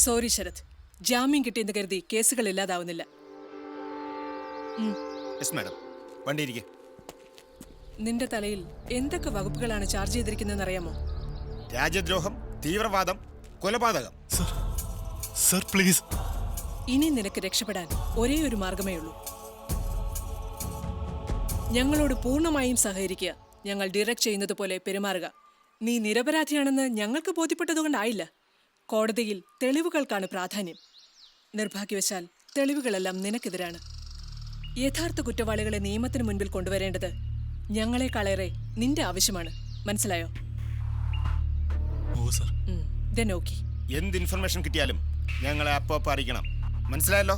Sorry Sarath, ജാമ്യം കിട്ടിയെന്ന് കരുതി കേസുകൾ ഇല്ലാതാവുന്നില്ല. നിന്റെ തലയിൽ എന്തൊക്കെ വകുപ്പുകളാണ് ചാർജ് ചെയ്തിരിക്കുന്നതെന്ന് അറിയാമോ? രാജ്യദ്രോഹം, തീവ്രവാദം, കൊലപാതകം. Sir please. ഇനി നിനക്ക് രക്ഷപ്പെടാൻ ഒരേ ഒരു മാർഗമേ ഉള്ളൂ. ഞങ്ങളോട് പൂർണ്ണമായും സഹകരിക്കുക. ഞങ്ങൾ ഡയറക്റ്റ് ചെയ്യുന്നത് പോലെ പെരുമാറുക. നീ നിരപരാധിയാണെന്ന് ഞങ്ങൾക്ക് ബോധ്യപ്പെട്ടതുകൊണ്ടായില്ല. കോടതിയിൽ തെളിവുകൾക്കാണ് പ്രാധാന്യം. നിർഭാഗ്യവശാൽ തെളിവുകളെല്ലാം നിനക്കെതിരാണ്. യഥാർത്ഥ കുറ്റവാളികളെ നിയമത്തിന് മുൻപിൽ കൊണ്ടുവരേണ്ടത് ഞങ്ങളെക്കാളേറെ നിന്റെ ആവശ്യമാണ്. മനസ്സിലായോ? എന്ത് ഇൻഫർമേഷൻ കിട്ടിയാലും ഞങ്ങളെ അപ്പോ അറിയിക്കണം. മനസ്സിലായല്ലോ?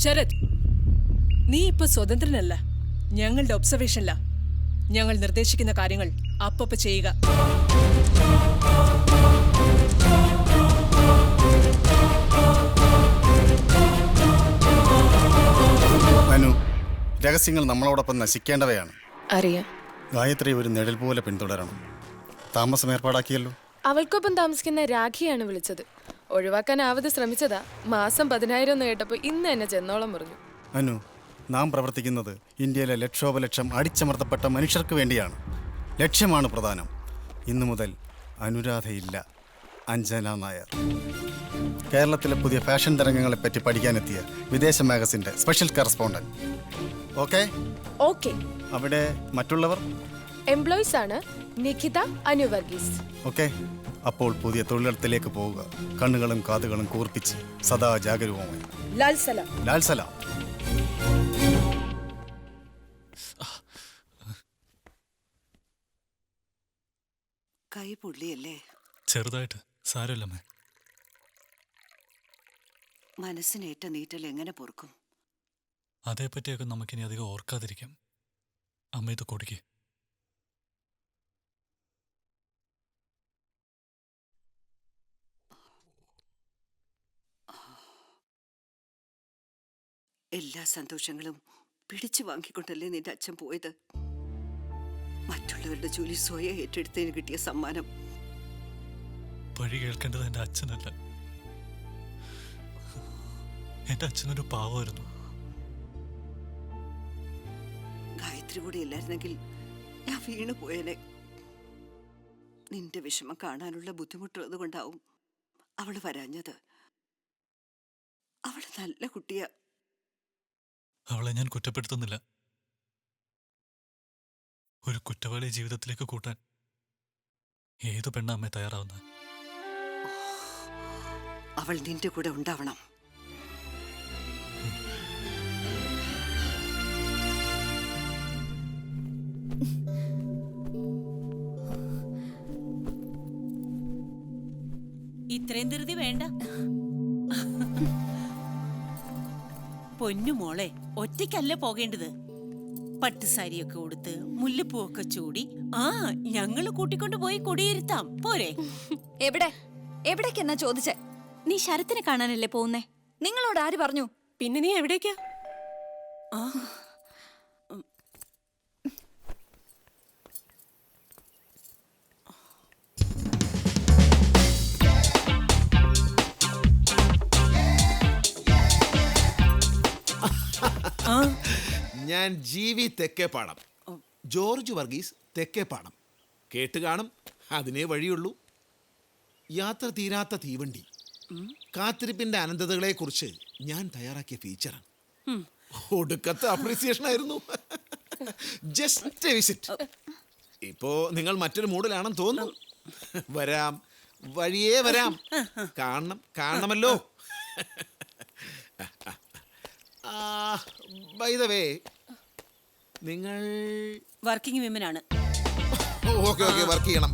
ശരത്, നീ ഇപ്പൊ സ്വതന്ത്രനല്ല, ഞങ്ങളുടെ ഒബ്സർവേഷനില്ല. ഞങ്ങൾ നിർദ്ദേശിക്കുന്ന കാര്യങ്ങൾ അപ്പോ ചെയ്യുക. മനു, രഹസ്യങ്ങൾ നമ്മളോടൊപ്പം നശിക്കേണ്ടവയാണ്. അറിയാം. ഗായത്രി ഒരു നിഴൽ പോലെ പിന്തുടരണം. താമസം ഏർപ്പാടാക്കിയല്ലോ. അവൾക്കൊപ്പം താമസിക്കുന്ന രാഖിയാണ് വിളിച്ചത്. ഒഴിവാക്കാനാവത് ശ്രമിച്ചതാ. മാസം 10,000 എന്ന് കേട്ടപ്പോൾ ഇന്ന് എന്നെ ചെന്നോളം പറഞ്ഞു. മനു, നാം പ്രവർത്തിക്കുന്നത് ഇന്ത്യയിലെ ലക്ഷോപലക്ഷം അടിച്ചമർത്തപ്പെട്ട മനുഷ്യർക്ക് വേണ്ടിയാണ്. ലക്ഷ്യമാണ് പ്രധാനം. ഇന്നു മുതൽ അനുരാധയില്ല, അഞ്ജന നായർ. കേരളത്തിലെ പുതിയ ഫാഷൻ തരംഗങ്ങളെപ്പറ്റി പഠിക്കാനെത്തിയ വിദേശ മാഗസിൻ്റെ സ്പെഷ്യൽ കറസ്പോണ്ടന്റ്. ഓക്കെ? അവിടെ മറ്റുള്ളവർ എംപ്ലോയീസ് ആണ്. നിഖിത, അനു വർഗീസ്. ഓക്കെ. അപ്പോൾ പുതിയ തൊഴിലിടത്തിലേക്ക് പോവുക. കണ്ണുകളും കാതുകളും കൂർപ്പിച്ച് സദാ ജാഗരൂകമായി. ലാൽ സലാം. ലാൽ സലാം. കൈ പൊള്ളിയല്ലേ? ചെറുതായിട്ട്. സാരമില്ലമ്മേ. മനസ്സിനേറ്റ നീറ്റൽ എങ്ങനെ പൊറുക്കും? അതേപ്പറ്റിയൊക്കെ നമുക്കിനി അധികം ഓർക്കാതിരിക്കാം. അമ്മ ഇത് കൊടുക്കേ. എല്ലാ സന്തോഷങ്ങളും പിടിച്ചു വാങ്ങിക്കൊണ്ടല്ലേ നിന്റെ അച്ഛൻ പോയത്? മറ്റുള്ളവരുടെ ജോലി സ്വയം ഏറ്റെടുത്തതിന് കിട്ടിയ സമ്മാനം. പഴി കേൾക്കേണ്ടത് എൻ്റെ അച്ഛനല്ല. എൻ്റെ അച്ഛനൊരു പാവമായിരുന്നു. ഗായത്രി കൂടി ഇല്ലായിരുന്നെങ്കിൽ ഞാൻ വീണു പോയേനെ. നിന്റെ വിഷമം കാണാനുള്ള ബുദ്ധിമുട്ടുള്ളത് കൊണ്ടാവും അവള് വരാഞ്ഞത്. അവള് നല്ല കുട്ടിയാ. അവളെ ഞാൻ കുറ്റപ്പെടുത്തുന്നില്ല. ഒരു കുറ്റവാളി ജീവിതത്തിലേക്ക് കൂട്ടാൻ ഏതു പെണ്ണ അമ്മ തയ്യാറാവുന്ന? അവൾ നിന്റെ കൂടെ ഉണ്ടാവണം. ഇത്രയും ധൃതി വേണ്ട പൊന്നുമോളെ. ഒറ്റയ്ക്കല്ല പോകേണ്ടത്. പട്ടുസാരിയൊക്കെ ഉടുത്ത് മുല്ലപ്പൂവൊക്കെ ചൂടി ഞങ്ങള് കൂട്ടിക്കൊണ്ടു പോയി കൊടിയിരുത്താം. പോരെ? എവിടേക്കെന്നാ ചോദിച്ചേ? നീ ശരത്തിനെ കാണാനല്ലേ പോകുന്നേ? നിങ്ങളോട് ആര് പറഞ്ഞു? പിന്നെ നീ എവിടേക്കാ? ഞാൻ ജീവി തെക്കേപ്പാടം, ജോർജ് വർഗീസ് തെക്കേപ്പാടം. കേട്ട് കാണും, അതിനേ വഴിയുള്ളൂ. യാത്ര തീരാത്ത തീവണ്ടി, കാത്തിരിപ്പിന്റെ അനന്തതകളെക്കുറിച്ച് ഞാൻ തയ്യാറാക്കിയ ഫീച്ചറാണ്. ഒടുക്കത്തെ അപ്രീസിയേഷൻ ആയിരുന്നു. Just visit. ഇപ്പോ നിങ്ങൾ മറ്റൊരു മൂഡിലാണെന്ന് തോന്നുന്നു. വരാം, വഴിയേ വരാം. കാണണമല്ലോ. ബൈ ദ വേ, നിങ്ങൾ വർക്കിംഗ് വിമൻ ആണ്. ഓക്കെ, വർക്ക് ചെയ്യണം.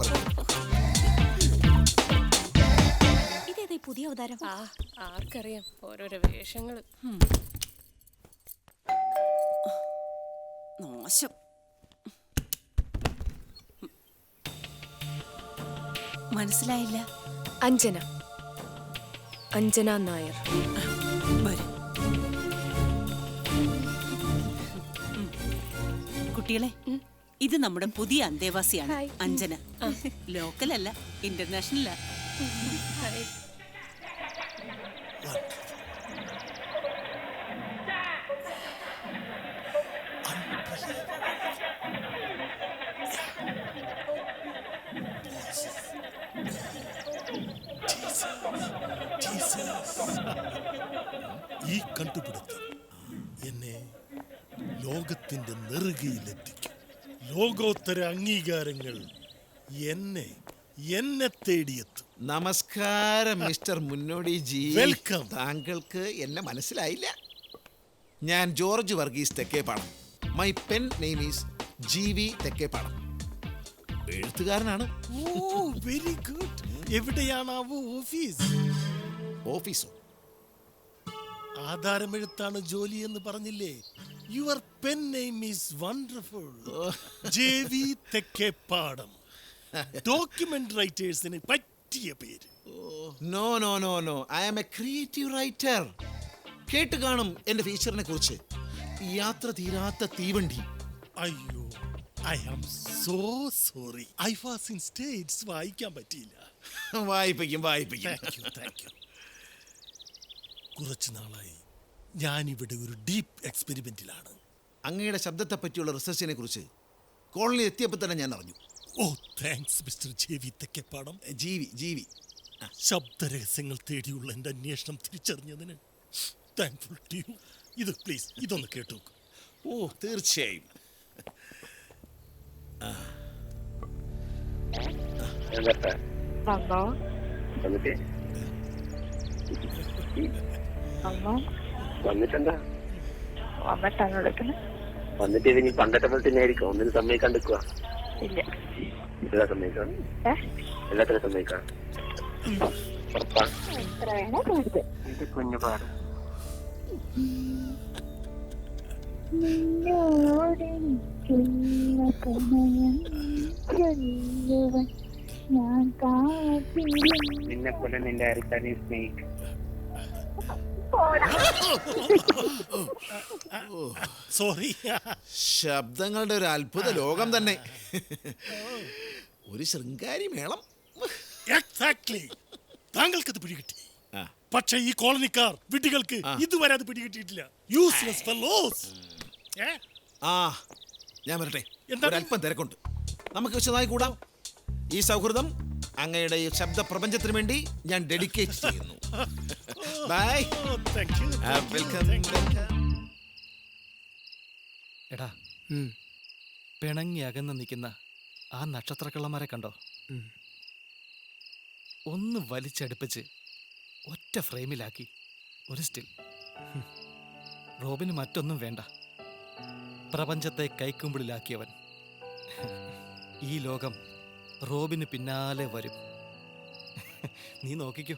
ഇതേതാ പുതിയ അവതാരം? ആർക്കറിയാം ഓരോരോ വേഷങ്ങള്. മോശം. മനസ്സിലായില്ല. അഞ്ജന നായർ. കുട്ടികളെ, ഇത് നമ്മുടെ പുതിയ അന്തേവാസിയാണ് അഞ്ജന. ലോക്കൽ അല്ല, ഇന്റർനാഷണൽ. ഈ കണ്ടുപിടുത്തം എന്നെ ലോകത്തിന്റെ നെറുകയിലെത്തിക്കും. ലോകോത്തര അംഗീകാരങ്ങൾ എന്നെ തേടിയെത്തും. നമസ്കാരം മിസ്റ്റർ മുന്നോടി ജി. വെൽക്കം. താങ്കൾക്ക് എന്നെ മനസ്സിലായില്ല. ഞാൻ George Varghese Thekkepadam. My pen name is GV Thekkepadam. എഴുത്തുകാരനാണ്. Oh very good. എവിടെയാണാവോ ഓഫീസ്? ഓഫീസോ? ആധാരമെഴുത്താണ് ജോലി എന്ന് പറഞ്ഞില്ലേ? Your pen name is wonderful. JV Thekkepadam. Document റൈറ്റേഴ്സിന് പറ്റിയ പേര്. No no no no, I am a creative writer. കേട്ട് കാണും എന്റെ ഫീച്ചറിനെ കുറിച്ച്. യാത്ര തീരാത്ത തീവണ്ടി. അയ്യോ, I am so sorry. I was in States. വായിക്കാൻ പറ്റിയില്ല. വായിപ്പിക്കും. Thank you. കുറച്ചു നാളായി ഞാനിവിടെ ഒരു ഡീപ്പ് എക്സ്പെരിമെന്റിലാണ്. അങ്ങയുടെ ശബ്ദത്തെ പറ്റിയുള്ള റിസർച്ചിനെ കുറിച്ച് കോളനി എത്തിയപ്പോൾ തന്നെ ഞാൻ അറിഞ്ഞു. ഓ thanks mister JV Thekkepadam. GV. ശബ്ദരഹസ്യങ്ങൾ തേടിയുള്ള എൻ്റെ അന്വേഷണം തിരിച്ചറിഞ്ഞതിന് താങ്ക്ഫുൾ ടു യു. ഇത് പ്ലീസ് ഇതൊന്ന് കേട്ടു. ഓ തീർച്ചയായും. വന്നിട്ടെന്താ വന്നിട്ട് ഇനി പണ്ടത്തെ പോലെ തന്നെ ആയിരിക്കും. ഒന്നിനും സമ്മതിക്കാൻ നിൽക്കുക. എല്ലാ സമ്മതിക്കാം. എല്ലാത്തിനും സമ്മതിക്കാം. കുഞ്ഞു പാട്. നിന്നെ പോലെ നിന്റെ അരിക്കാനെ സ്നേഹിക്കും. സോറി. ശബ്ദങ്ങളുടെ ഒരു അത്ഭുത ലോകം തന്നെ. ഒരു ശൃംഗാരി മേളം. എക്സാക്ട്ലി. താങ്കൾക്കത് പിടികിട്ടി. പക്ഷേ ഈ കോളനിക്കാർ വിഡ്ഢികൾക്ക് ഇതുവരെ അത് പിടികിട്ടിയിട്ടില്ല. Useless fellows. ഞാൻ വരട്ടെ, ഒരല്പം തിരക്കുണ്ട്. നമുക്ക് വിശദമായി കൂടാം. ഈ സൗഹൃദം അങ്ങയുടെ ഈ ശബ്ദ പ്രപഞ്ചത്തിന് വേണ്ടി ഞാൻ ഡെഡിക്കേറ്റ് ചെയ്യുന്നു. ബൈ. എടാ, പിണങ്ങി അകന്ന് നിൽക്കുന്ന ആ നക്ഷത്രക്കള്ളന്മാരെ കണ്ടോ? ഒന്ന് വലിച്ചടുപ്പിച്ച് ഒറ്റ ഫ്രെയിമിലാക്കി ഒരു സ്റ്റിൽ. റോബിന് മറ്റൊന്നും വേണ്ട. പ്രപഞ്ചത്തെ കൈക്കുമ്പിളിലാക്കിയവൻ. ഈ ലോകം റോബിന് പിന്നാലെ വരും. നീ നോക്കിക്കോ.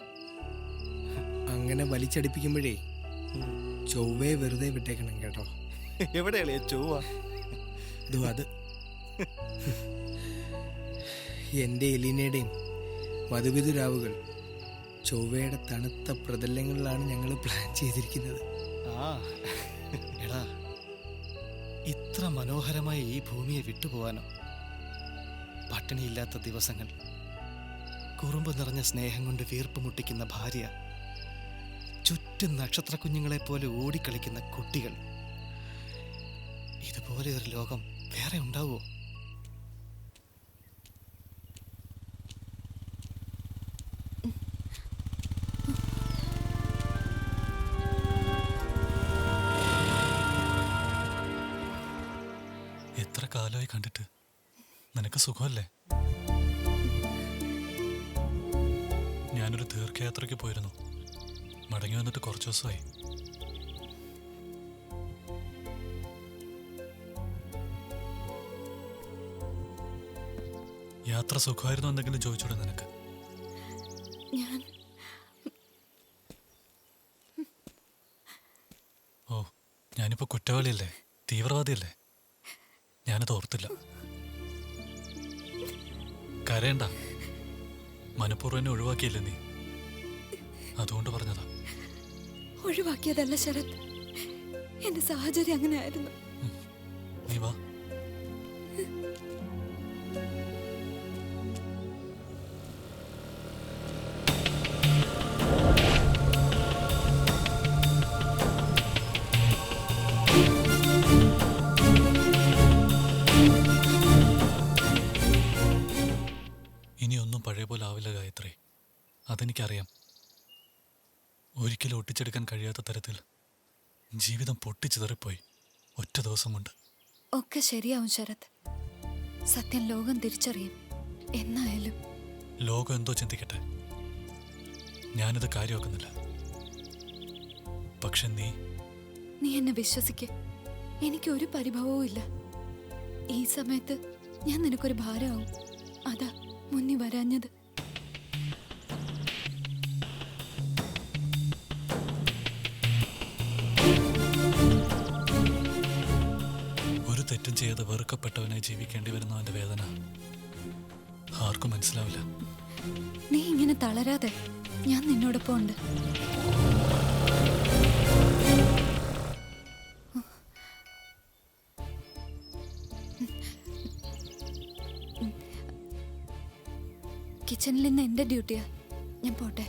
അങ്ങനെ വലിച്ചടിപ്പിക്കുമ്പോഴേ ചൊവ്വയെ വെറുതെ വിട്ടേക്കണം കേട്ടോ. എവിടെയാളേ ചൊവ്വ? അത് എൻ്റെ എലീനയുടെയും മധുവിധുരാവുകൾ ചൊവ്വയുടെ തണുത്ത പ്രതലങ്ങളിലാണ് ഞങ്ങൾ പ്ലാൻ ചെയ്തിരിക്കുന്നത്. എടാ, ഇത്ര മനോഹരമായ ഈ ഭൂമിയെ വിട്ടുപോകാനോ? പട്ടിണിയില്ലാത്ത ദിവസങ്ങൾ, കുറുമ്പ് നിറഞ്ഞ സ്നേഹം കൊണ്ട് വീർപ്പ് മുട്ടിക്കുന്ന ഭാര്യ, ചുറ്റും നക്ഷത്ര കുഞ്ഞുങ്ങളെപ്പോലെ ഓടിക്കളിക്കുന്ന കുട്ടികൾ. ഇതുപോലെ ഒരു ലോകം വേറെ ഉണ്ടാവുമോ? എത്ര കാലമായി കണ്ടിട്ട്. നിനക്ക് സുഖമല്ലേ? ഞാനൊരു ദീർഘയാത്രയ്ക്ക് പോയിരുന്നു. മടങ്ങി വന്നിട്ട് കുറച്ച് ദിവസമായി. യാത്ര സുഖമായിരുന്നു എന്തെങ്കിലും ചോദിച്ചൂടെ നിനക്ക്? ഓ, ഞാനിപ്പോ കുറ്റവാളിയല്ലേ, തീവ്രവാദിയല്ലേ? ഞാനത് ഓർത്തില്ല. കരയണ്ട, മനഃപൂർവ്വം എന്നെ ഒഴിവാക്കിയില്ലേ നീ, അതുകൊണ്ട് പറഞ്ഞതാ. ഒഴിവാക്കിയതല്ല ശരത്, എന്റെ സാഹചര്യം അങ്ങനെ ആയിരുന്നു. നീ വാ. ഒരിക്കലും ഒട്ടിച്ചെടുക്കാൻ കഴിയാത്ത തരത്തിൽ ജീവിതം പൊട്ടിച്ചിതറിപ്പോയി ഒറ്റ ദിവസം കൊണ്ട്. ഒക്കെ ശരിയാവും ശരത്. സത്യം ലോകം തിരിച്ചറിയും. എന്നായാലും ലോകം എന്തോ ചിന്തിക്കട്ടെ, ഞാനിത് കാര്യമാക്കുന്നില്ല. പക്ഷെ നീ എന്നെ വിശ്വസിക്ക്. എനിക്കൊരു പരിഭവവും ഇല്ല. ഈ സമയത്ത് ഞാൻ നിനക്കൊരു ഭാരമാവും. അതാ മുന്നിൽ വരാഞ്ഞത്. ഒരു തെറ്റും ചെയ്യാതെ വെറുക്കപ്പെട്ടവനായി ജീവിക്കേണ്ടി വരുന്നവന്റെ വേദന ആർക്കും മനസ്സിലാവില്ല. നീ ഇങ്ങനെ തളരാതെ, ഞാൻ നിന്നോടൊപ്പം ഉണ്ട്. കിച്ചണിൽ നിന്ന് എന്റെ ഡ്യൂട്ടിയാ. ഞാൻ പോട്ടെ.